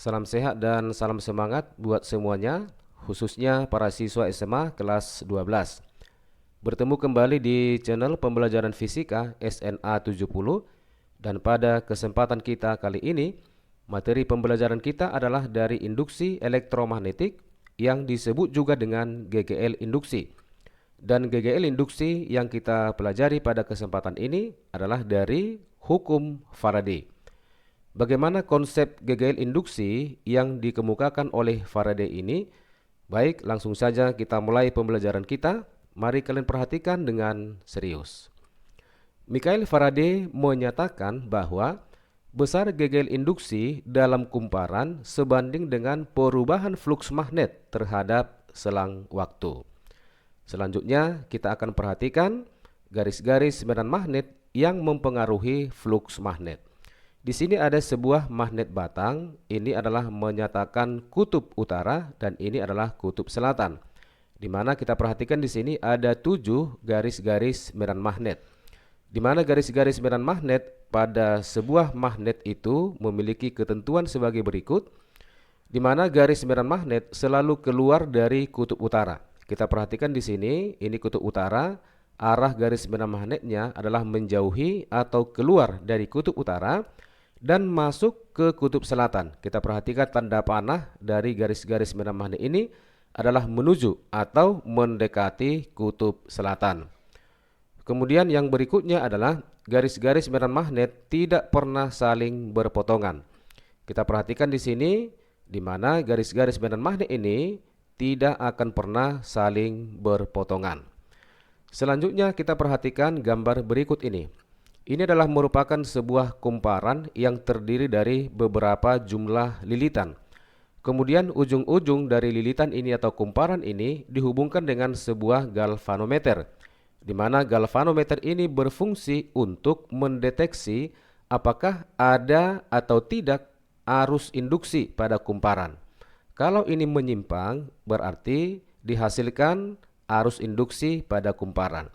Salam sehat dan salam semangat buat semuanya, khususnya para siswa SMA kelas 12. Bertemu kembali di channel pembelajaran fisika SNA 70 dan pada kesempatan kita kali ini, materi pembelajaran kita adalah dari induksi elektromagnetik yang disebut juga dengan GGL induksi. Dan GGL induksi yang kita pelajari pada kesempatan ini adalah dari hukum Faraday. Bagaimana konsep GGL induksi yang dikemukakan oleh Faraday ini? Baik, langsung saja kita mulai pembelajaran kita. Mari kalian perhatikan dengan serius. Michael Faraday menyatakan bahwa besar GGL induksi dalam kumparan sebanding dengan perubahan fluks magnet terhadap selang waktu. Selanjutnya kita akan perhatikan garis-garis medan magnet yang mempengaruhi fluks magnet. Di sini ada sebuah magnet batang, ini adalah menyatakan kutub utara dan ini adalah kutub selatan. Di mana kita perhatikan di sini ada 7 garis-garis medan magnet. Di mana garis-garis medan magnet pada sebuah magnet itu memiliki ketentuan sebagai berikut. Di mana garis medan magnet selalu keluar dari kutub utara. Kita perhatikan di sini, ini kutub utara, arah garis medan magnetnya adalah menjauhi atau keluar dari kutub utara dan masuk ke kutub selatan. Kita perhatikan tanda panah dari garis-garis medan magnet ini adalah menuju atau mendekati kutub selatan. Kemudian yang berikutnya adalah garis-garis medan magnet tidak pernah saling berpotongan. Kita perhatikan di sini di mana garis-garis medan magnet ini tidak akan pernah saling berpotongan. Selanjutnya kita perhatikan gambar berikut ini. Ini adalah merupakan sebuah kumparan yang terdiri dari beberapa jumlah lilitan. Kemudian ujung-ujung dari lilitan ini atau kumparan ini dihubungkan dengan sebuah galvanometer, di mana galvanometer ini berfungsi untuk mendeteksi apakah ada atau tidak arus induksi pada kumparan. Kalau ini menyimpang, berarti dihasilkan arus induksi pada kumparan.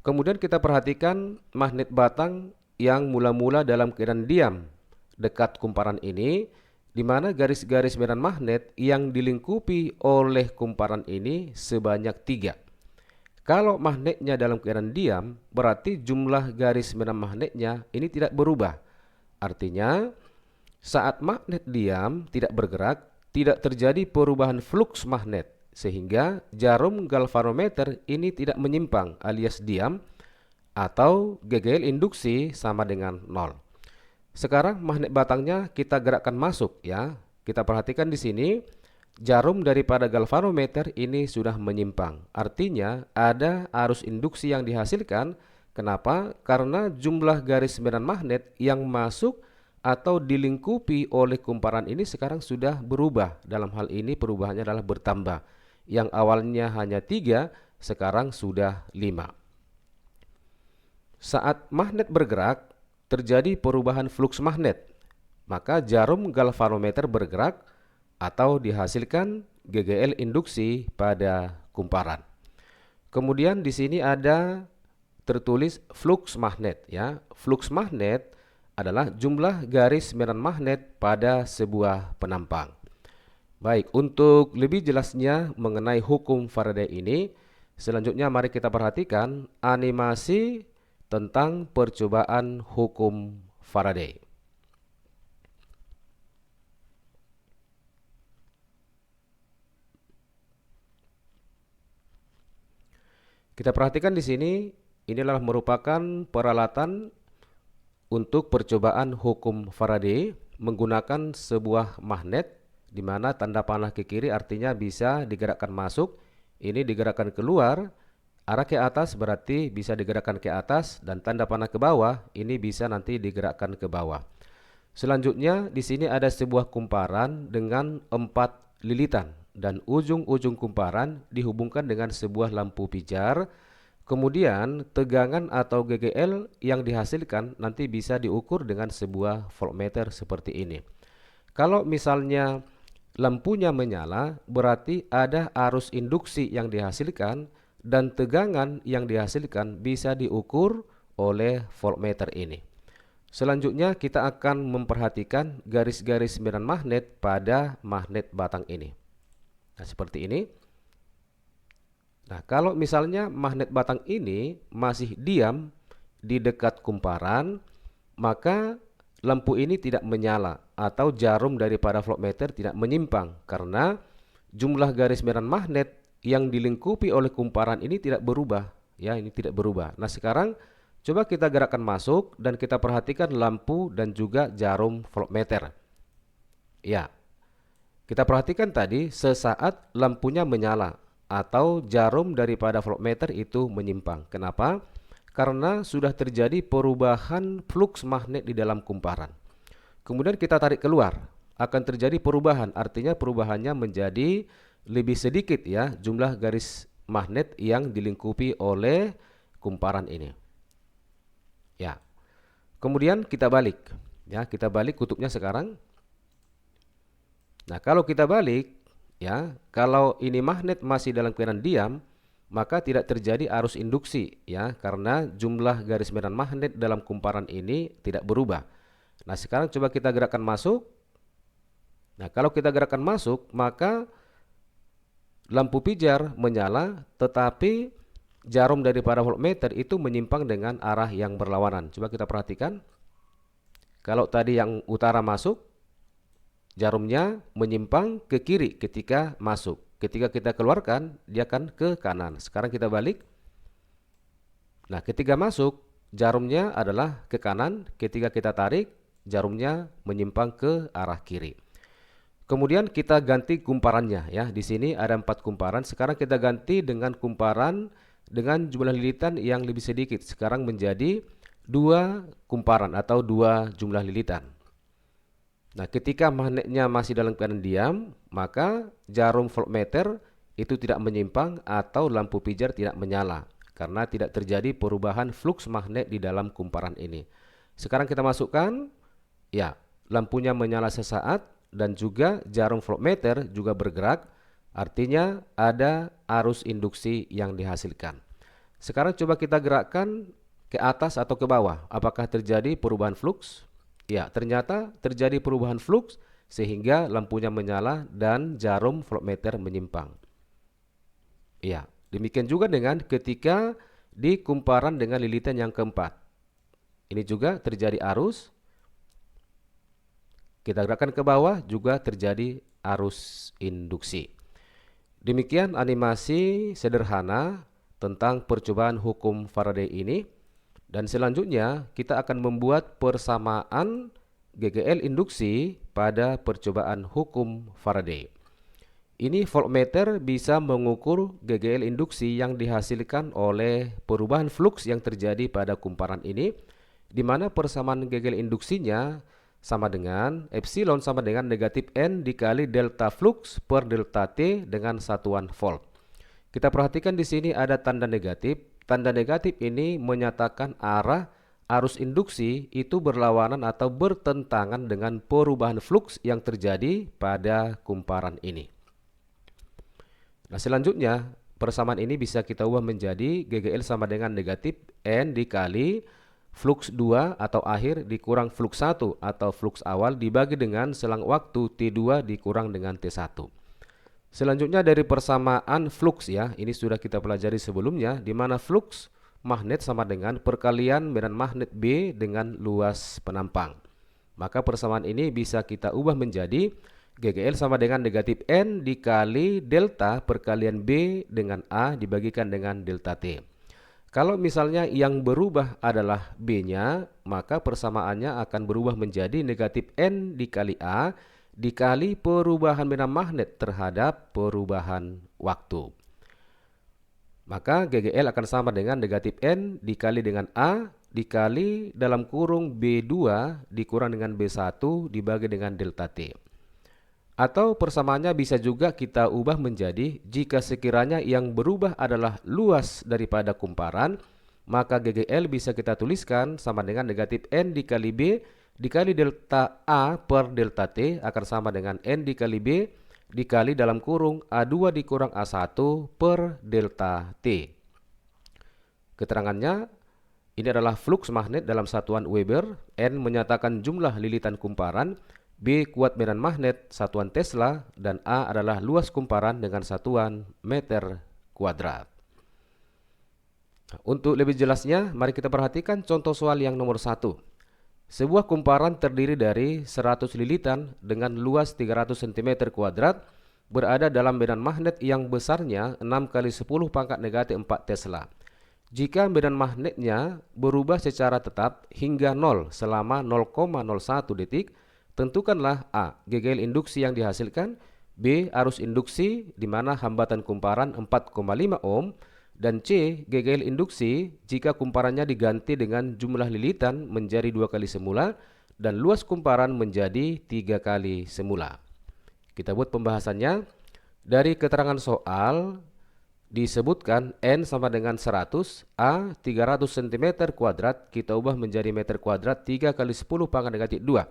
Kemudian kita perhatikan magnet batang yang mula-mula dalam keadaan diam dekat kumparan ini, di mana garis-garis medan magnet yang dilingkupi oleh kumparan ini sebanyak 3. Kalau magnetnya dalam keadaan diam, berarti jumlah garis medan magnetnya ini tidak berubah. Artinya, saat magnet diam tidak bergerak, tidak terjadi perubahan fluks magnet. Sehingga jarum galvanometer ini tidak menyimpang alias diam atau GGL induksi sama dengan 0. Sekarang magnet batangnya kita gerakkan masuk ya. Kita perhatikan di sini jarum daripada galvanometer ini sudah menyimpang. Artinya ada arus induksi yang dihasilkan. Kenapa? Karena jumlah garis medan magnet yang masuk atau dilingkupi oleh kumparan ini sekarang sudah berubah. Dalam hal ini perubahannya adalah bertambah. Yang awalnya hanya 3, sekarang sudah 5. Saat magnet bergerak, terjadi perubahan fluks magnet. Maka jarum galvanometer bergerak atau dihasilkan GGL induksi pada kumparan. Kemudian di sini ada tertulis fluks magnet ya. Fluks magnet adalah jumlah garis medan magnet pada sebuah penampang. Baik, untuk lebih jelasnya mengenai hukum Faraday ini, selanjutnya mari kita perhatikan animasi tentang percobaan hukum Faraday. Kita perhatikan di sini, inilah merupakan peralatan untuk percobaan hukum Faraday menggunakan sebuah magnet, di mana tanda panah ke kiri artinya bisa digerakkan masuk, ini digerakkan keluar, arah ke atas berarti bisa digerakkan ke atas, dan tanda panah ke bawah ini bisa nanti digerakkan ke bawah. Selanjutnya di sini ada sebuah kumparan dengan 4 lilitan dan ujung-ujung kumparan dihubungkan dengan sebuah lampu pijar. Kemudian tegangan atau GGL yang dihasilkan nanti bisa diukur dengan sebuah voltmeter seperti ini. Kalau misalnya lampunya menyala, berarti ada arus induksi yang dihasilkan dan tegangan yang dihasilkan bisa diukur oleh voltmeter ini. Selanjutnya kita akan memperhatikan garis-garis medan magnet pada magnet batang ini. Nah, seperti ini. Nah, kalau misalnya magnet batang ini masih diam di dekat kumparan, maka lampu ini tidak menyala atau jarum daripada voltmeter tidak menyimpang karena jumlah garis medan magnet yang dilingkupi oleh kumparan ini tidak berubah. Ya, ini tidak berubah. Nah, sekarang coba kita gerakkan masuk dan kita perhatikan lampu dan juga jarum voltmeter. Ya, kita perhatikan tadi sesaat lampunya menyala atau jarum daripada voltmeter itu menyimpang. Kenapa? Karena sudah terjadi perubahan flux magnet di dalam kumparan. Kemudian kita tarik keluar, akan terjadi perubahan. Artinya perubahannya menjadi lebih sedikit ya jumlah garis magnet yang dilingkupi oleh kumparan ini. Ya. Kemudian kita balik. Ya, kita balik kutubnya sekarang. Nah, kalau kita balik, ya, kalau ini magnet masih dalam keadaan diam, maka tidak terjadi arus induksi, ya, karena jumlah garis medan magnet dalam kumparan ini tidak berubah. Nah, sekarang coba kita gerakkan masuk. Nah, kalau kita gerakkan masuk, maka lampu pijar menyala, tetapi jarum daripada voltmeter itu menyimpang dengan arah yang berlawanan. Coba kita perhatikan. Kalau tadi yang utara masuk, jarumnya menyimpang ke kiri ketika masuk. Ketika kita keluarkan, dia akan ke kanan. Sekarang kita balik. Nah, ketika masuk, jarumnya adalah ke kanan. Ketika kita tarik, jarumnya menyimpang ke arah kiri. Kemudian kita ganti kumparannya ya. Di sini ada 4 kumparan. Sekarang kita ganti dengan kumparan dengan jumlah lilitan yang lebih sedikit. Sekarang menjadi 2 kumparan atau 2 jumlah lilitan. Nah, ketika magnetnya masih dalam keadaan diam, maka jarum voltmeter itu tidak menyimpang atau lampu pijar tidak menyala karena tidak terjadi perubahan flux magnet di dalam kumparan ini. Sekarang kita masukkan, ya, lampunya menyala sesaat dan juga jarum voltmeter juga bergerak, artinya ada arus induksi yang dihasilkan. Sekarang coba kita gerakkan ke atas atau ke bawah. Apakah terjadi perubahan flux? Ya, ternyata terjadi perubahan flux sehingga lampunya menyala dan jarum voltmeter menyimpang. Ya, demikian juga dengan ketika di kumparan dengan lilitan yang keempat. Ini juga terjadi arus. Kita gerakkan ke bawah juga terjadi arus induksi. Demikian animasi sederhana tentang percobaan hukum Faraday ini. Dan selanjutnya kita akan membuat persamaan GGL induksi pada percobaan hukum Faraday. Ini voltmeter bisa mengukur GGL induksi yang dihasilkan oleh perubahan flux yang terjadi pada kumparan ini, di mana persamaan GGL induksinya sama dengan epsilon sama dengan negatif N dikali delta flux per delta T dengan satuan volt. Kita perhatikan di sini ada tanda negatif. Tanda negatif ini menyatakan arah arus induksi itu berlawanan atau bertentangan dengan perubahan flux yang terjadi pada kumparan ini. Nah, selanjutnya persamaan ini bisa kita ubah menjadi GGL sama dengan negatif N dikali flux 2 atau akhir dikurang flux 1 atau flux awal dibagi dengan selang waktu T2 dikurang dengan T1. Selanjutnya dari persamaan flux ya, ini sudah kita pelajari sebelumnya, di mana flux magnet sama dengan perkalian medan magnet B dengan luas penampang. Maka persamaan ini bisa kita ubah menjadi GGL sama dengan negatif N dikali delta perkalian B dengan A dibagikan dengan delta T. Kalau misalnya yang berubah adalah B-nya, maka persamaannya akan berubah menjadi negatif N dikali A dikali perubahan medan magnet terhadap perubahan waktu. Maka GGL akan sama dengan negatif N dikali dengan A dikali dalam kurung B2 dikurang dengan B1 dibagi dengan delta T. Atau persamaannya bisa juga kita ubah menjadi jika sekiranya yang berubah adalah luas daripada kumparan, maka GGL bisa kita tuliskan sama dengan negatif N dikali B dikali delta A per delta T akan sama dengan N dikali B dikali dalam kurung A2 dikurang A1 per delta T. Keterangannya, Ini adalah flux magnet dalam satuan Weber, N menyatakan jumlah lilitan kumparan, B kuat medan magnet satuan Tesla, dan A adalah luas kumparan dengan satuan meter kuadrat. Untuk lebih jelasnya, mari kita perhatikan contoh soal yang nomor 1. Sebuah kumparan terdiri dari 100 lilitan dengan luas 300 cm kuadrat berada dalam medan magnet yang besarnya 6 kali 10 pangkat negatif 4 Tesla. Jika medan magnetnya berubah secara tetap hingga 0 selama 0,01 detik, tentukanlah A. GGL induksi yang dihasilkan, B. Arus induksi di mana hambatan kumparan 4,5 ohm, dan C. GGL induksi jika kumparannya diganti dengan jumlah lilitan menjadi 2 kali semula dan luas kumparan menjadi 3 kali semula. Kita buat pembahasannya. Dari keterangan soal disebutkan N sama dengan 100, A 300 cm kuadrat, kita ubah menjadi meter kuadrat 3 kali 10 pangkat negatif 2.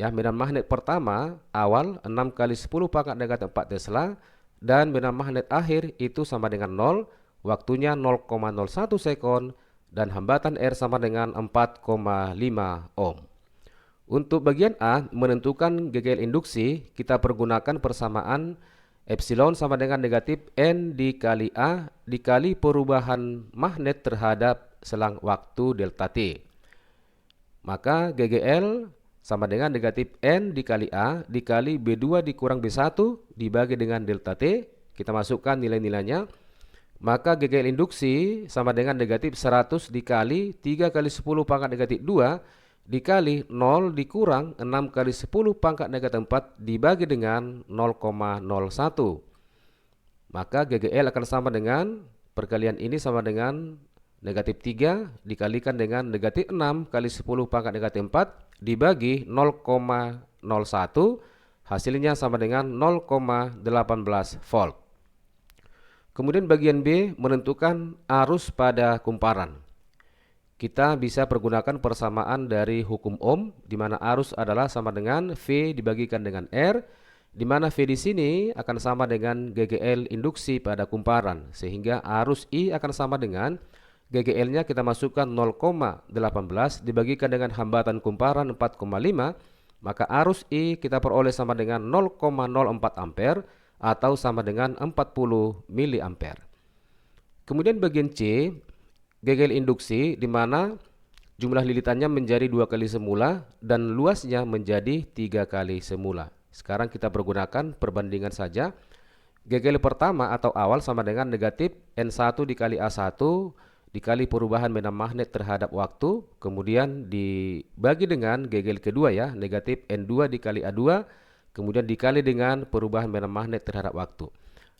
Ya, medan magnet pertama awal 6 kali 10 pangkat negatif 4 Tesla, dan medan magnet akhir itu sama dengan 0, waktunya 0,01 sekon, dan hambatan R sama dengan 4,5 ohm. Untuk bagian A, menentukan GGL induksi, kita pergunakan persamaan epsilon sama dengan negatif N dikali A dikali perubahan magnet terhadap selang waktu delta T. Maka GGL sama dengan negatif N dikali A dikali B2 dikurang B1 dibagi dengan delta T. Kita masukkan nilai-nilainya. Maka GGL induksi sama dengan negatif 100 dikali 3 kali 10 pangkat negatif 2 dikali 0 dikurang 6 kali 10 pangkat negatif 4 dibagi dengan 0,01. Maka GGL akan sama dengan, perkalian ini sama dengan negatif 3 dikalikan dengan negatif 6 kali 10 pangkat negatif 4 dibagi 0,01, hasilnya sama dengan 0,18 volt. Kemudian bagian B, menentukan arus pada kumparan. Kita bisa pergunakan persamaan dari hukum Ohm, di mana arus adalah sama dengan V dibagikan dengan R, di mana V di sini akan sama dengan GGL induksi pada kumparan, sehingga arus I akan sama dengan GGL-nya kita masukkan 0,18 dibagikan dengan hambatan kumparan 4,5, maka arus I kita peroleh sama dengan 0,04 ampere atau sama dengan 40 miliampere. Kemudian bagian C, GGL induksi di mana jumlah lilitannya menjadi 2 kali semula dan luasnya menjadi 3 kali semula. Sekarang kita pergunakan perbandingan saja. GGL pertama atau awal sama dengan negatif N1 dikali A1 dikali perubahan medan magnet terhadap waktu, kemudian dibagi dengan GGL kedua ya, negatif N2 dikali A2, kemudian dikali dengan perubahan medan magnet terhadap waktu.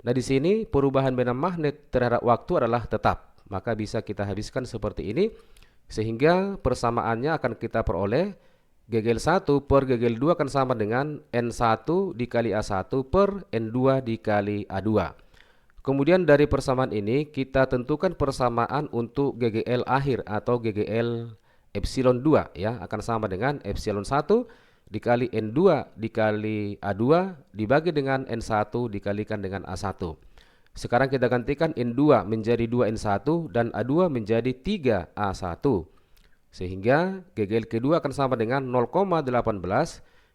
Nah, di sini perubahan medan magnet terhadap waktu adalah tetap, maka bisa kita habiskan seperti ini, sehingga persamaannya akan kita peroleh GGL 1 per GGL 2 akan sama dengan N1 dikali A1 per N2 dikali A2. Kemudian dari persamaan ini kita tentukan persamaan untuk GGL akhir atau GGL epsilon 2 ya, akan sama dengan epsilon 1 dikali N2 dikali A2 dibagi dengan N1 dikalikan dengan A1. Sekarang kita gantikan N2 menjadi 2N1 dan A2 menjadi 3A1. Sehingga GGL kedua akan sama dengan 0,18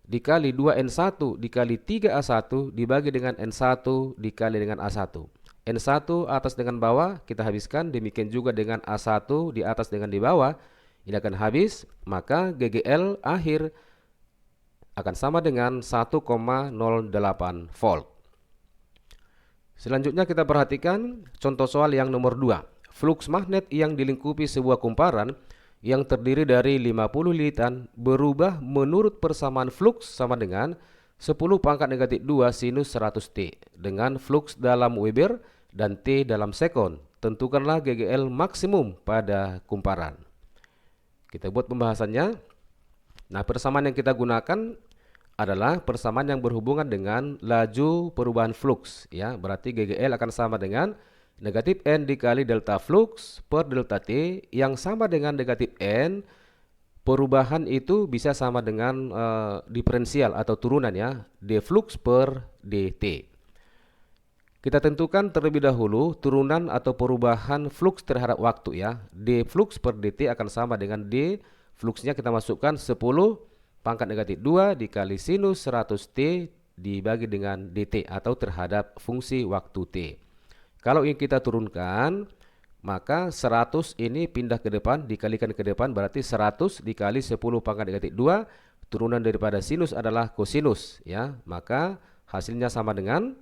dikali 2N1 dikali 3A1 dibagi dengan N1 dikali dengan A1. N1 atas dengan bawah kita habiskan, demikian juga dengan A1 di atas dengan di bawah. Ini akan habis, maka GGL akhir akan sama dengan 1,08 volt. Selanjutnya kita perhatikan contoh soal yang nomor 2. Flux magnet yang dilingkupi sebuah kumparan yang terdiri dari 50 lilitan berubah menurut persamaan flux sama dengan 10 pangkat negatif 2 sinus 100T dengan flux dalam Weber dan T dalam sekon. Tentukanlah GGL maksimum pada kumparan. Kita buat pembahasannya. Nah, persamaan yang kita gunakan adalah persamaan yang berhubungan dengan laju perubahan flux ya. Berarti GGL akan sama dengan negatif N dikali delta flux per delta T yang sama dengan negatif N. Perubahan itu bisa sama dengan diferensial atau turunan ya, d flux per dt. Kita tentukan terlebih dahulu turunan atau perubahan flux terhadap waktu ya. D flux per dt akan sama dengan D fluxnya kita masukkan 10 pangkat negatif 2 dikali sinus 100t dibagi dengan dt atau terhadap fungsi waktu t. Kalau ingin kita turunkan, maka 100 ini pindah ke depan dikalikan ke depan, berarti 100 dikali 10 pangkat negatif 2, turunan daripada sinus adalah kosinus ya. Maka hasilnya sama dengan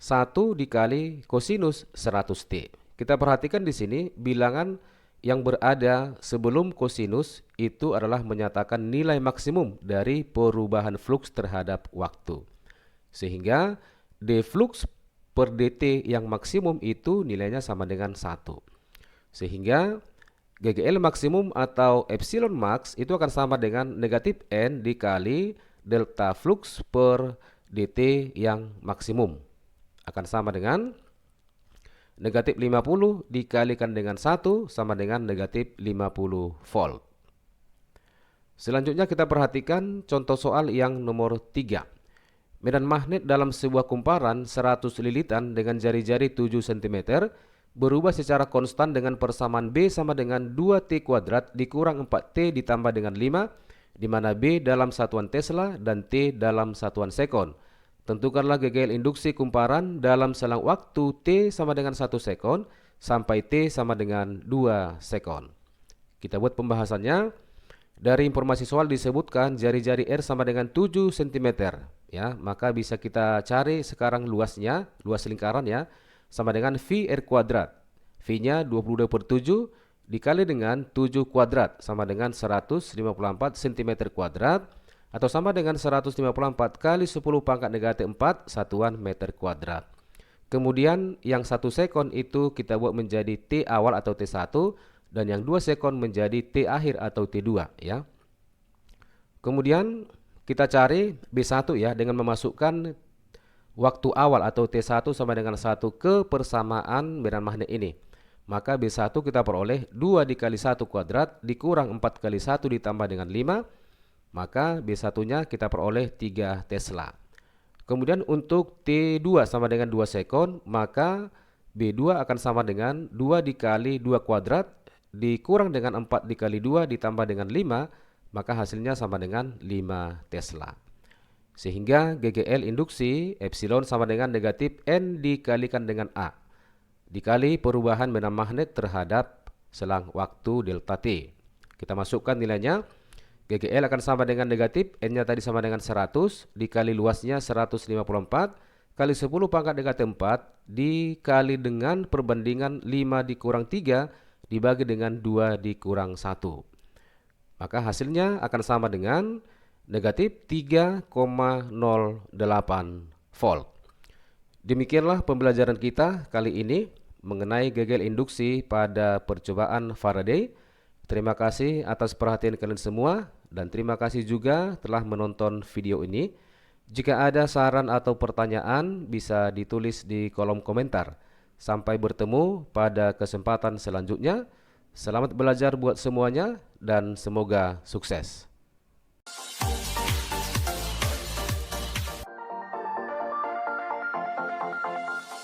1 dikali kosinus 100t. Kita perhatikan di sini bilangan yang berada sebelum kosinus itu adalah menyatakan nilai maksimum dari perubahan flux terhadap waktu. Sehingga d flux per dt yang maksimum itu nilainya sama dengan 1. Sehingga GGL maksimum atau epsilon max itu akan sama dengan negatif n dikali delta flux per dt yang maksimum. Akan sama dengan negatif 50 dikalikan dengan 1 sama dengan negatif 50 volt. Selanjutnya kita perhatikan contoh soal yang nomor 3. Medan magnet dalam sebuah kumparan 100 lilitan dengan jari-jari 7 cm berubah secara konstan dengan persamaan B sama dengan 2T kuadrat dikurang 4T ditambah dengan 5, di mana B dalam satuan Tesla dan T dalam satuan sekon. Tentukanlah GGL induksi kumparan dalam selang waktu T sama dengan 1 sekon sampai T sama dengan 2 sekon. Kita buat pembahasannya. Dari informasi soal disebutkan jari-jari R sama dengan 7 cm ya, maka bisa kita cari sekarang luasnya, luas lingkaran ya, sama dengan V R kuadrat. V-nya 22/7 dikali dengan 7 kuadrat sama dengan 154 cm kuadrat, atau sama dengan 154 kali 10 pangkat negatif 4 satuan meter kuadrat. Kemudian yang 1 sekon itu kita buat menjadi T awal atau T1, dan yang 2 sekon menjadi T akhir atau T2 ya. Kemudian kita cari B1 ya, dengan memasukkan waktu awal atau T1 sama dengan 1 ke persamaan medan magnet ini. Maka B1 kita peroleh 2 dikali 1 kuadrat dikurang 4 kali 1 ditambah dengan 5. Maka B1-nya kita peroleh 3 Tesla. Kemudian untuk T2 sama dengan 2 sekon, maka B2 akan sama dengan 2 dikali 2 kuadrat dikurang dengan 4 dikali 2 ditambah dengan 5, maka hasilnya sama dengan 5 Tesla. Sehingga GGL induksi epsilon sama dengan negatif N dikalikan dengan A dikali perubahan medan magnet terhadap selang waktu delta T. Kita masukkan nilainya. GGL akan sama dengan negatif, N-nya tadi sama dengan 100, dikali luasnya 154, kali 10 pangkat negatif 4, dikali dengan perbandingan 5 dikurang 3, dibagi dengan 2 dikurang 1. Maka hasilnya akan sama dengan negatif 3,08 volt. Demikianlah pembelajaran kita kali ini mengenai GGL induksi pada percobaan Faraday. Terima kasih atas perhatian kalian semua, dan terima kasih juga telah menonton video ini. Jika ada saran atau pertanyaan bisa ditulis di kolom komentar. Sampai bertemu pada kesempatan selanjutnya. Selamat belajar buat semuanya dan semoga sukses.